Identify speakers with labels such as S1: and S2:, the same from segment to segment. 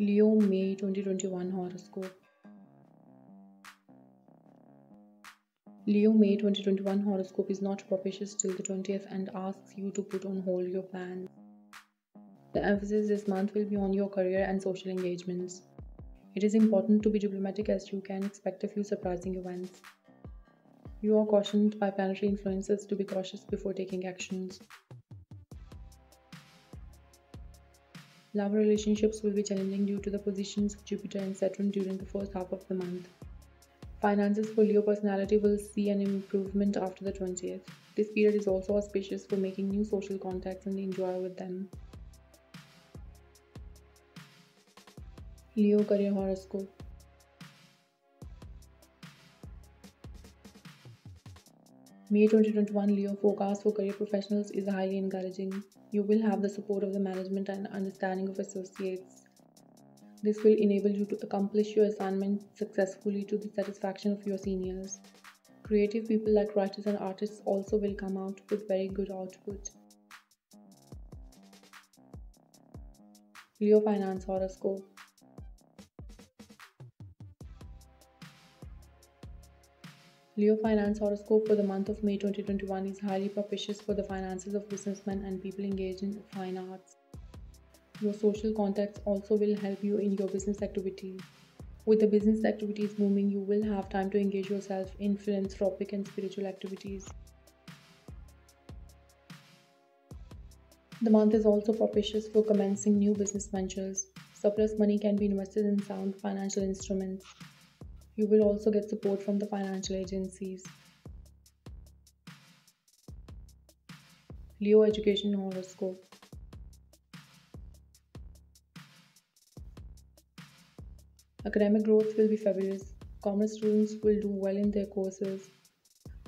S1: Leo May 2021 horoscope. Leo May 2021 horoscope is not propitious till the 20th and asks you to put on hold your plans. The emphasis this month will be on your career and social engagements. It is important to be diplomatic as you can expect a few surprising events. You are cautioned by planetary influences to be cautious before taking actions. Love relationships will be challenging due to the positions of Jupiter and Saturn during the first half of the month. Finances for Leo personality will see an improvement after the 20th. This period is also auspicious for making new social contacts and enjoy with them. Leo career horoscope. May 2021 Leo forecast for career professionals is highly encouraging. You will have the support of the management and understanding of associates. This will enable you to accomplish your assignment successfully to the satisfaction of your seniors. Creative people like writers and artists also will come out with very good output. Leo finance horoscope. Leo finance horoscope for the month of May 2021 is highly propitious for the finances of businessmen and people engaged in fine arts. Your social contacts also will help you in your business activities. With the business activities booming, you will have time to engage yourself in philanthropic and spiritual activities. The month is also propitious for commencing new business ventures. Surplus money can be invested in sound financial instruments. You will also get support from the financial agencies. Leo education horoscope. Academic growth will be fabulous. Commerce students will do well in their courses.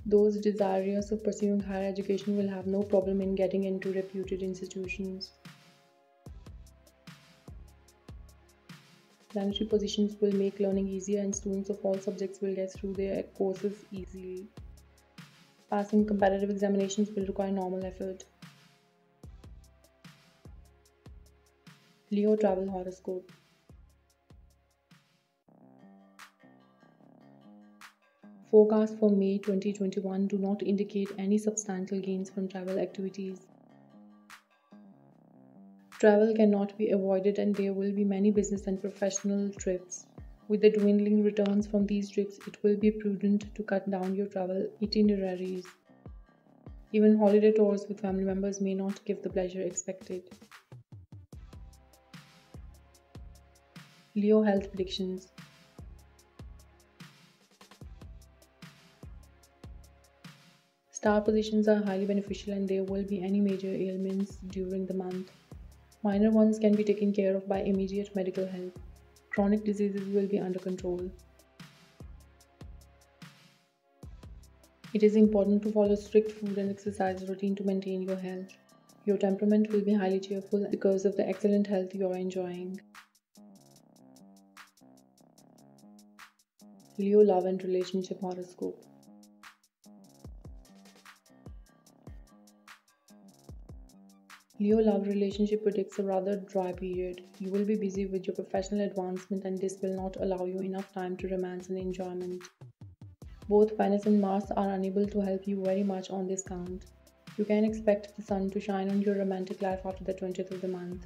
S1: Those desirous of pursuing higher education will have no problem in getting into reputed institutions. Planetary positions will make learning easier and students of all subjects will get through their courses easily. Passing competitive examinations will require normal effort. Leo travel horoscope. Forecasts for May 2021 do not indicate any substantial gains from travel activities. Travel cannot be avoided and there will be many business and professional trips. With the dwindling returns from these trips, it will be prudent to cut down your travel itineraries. Even holiday tours with family members may not give the pleasure expected. Leo health predictions. Star positions are highly beneficial and there will be any major ailments during the month. Minor ones can be taken care of by immediate medical help. Chronic diseases will be under control. It is important to follow strict food and exercise routine to maintain your health. Your temperament will be highly cheerful because of the excellent health you are enjoying. Leo love and relationship horoscope. Leo love relationship predicts a rather dry period. You will be busy with your professional advancement and this will not allow you enough time to romance and enjoyment. Both Venus and Mars are unable to help you very much on this count. You can expect the sun to shine on your romantic life after the 20th of the month.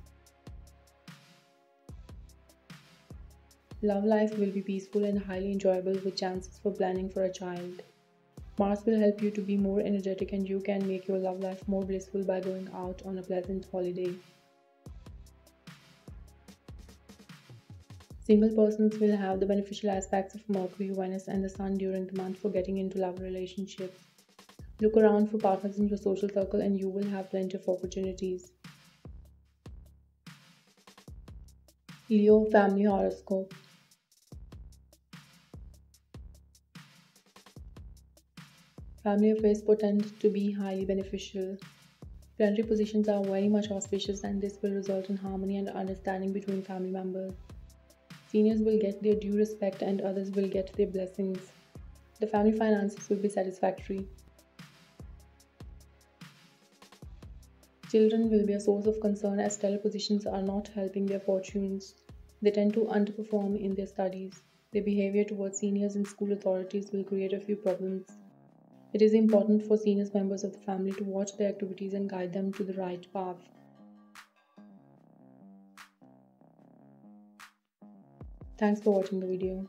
S1: Love life will be peaceful and highly enjoyable with chances for planning for a child. Mars will help you to be more energetic and you can make your love life more blissful by going out on a pleasant holiday. Single persons will have the beneficial aspects of Mercury, Venus, and the Sun during the month for getting into love relationships. Look around for partners in your social circle and you will have plenty of opportunities. Leo family horoscope. Family affairs portend to be highly beneficial. Planetary positions are very much auspicious and this will result in harmony and understanding between family members. Seniors will get their due respect and others will get their blessings. The family finances will be satisfactory. Children will be a source of concern as stellar positions are not helping their fortunes. They tend to underperform in their studies. Their behavior towards seniors and school authorities will create a few problems. It is important for senior members of the family to watch their activities and guide them to the right path. Thanks for watching the video.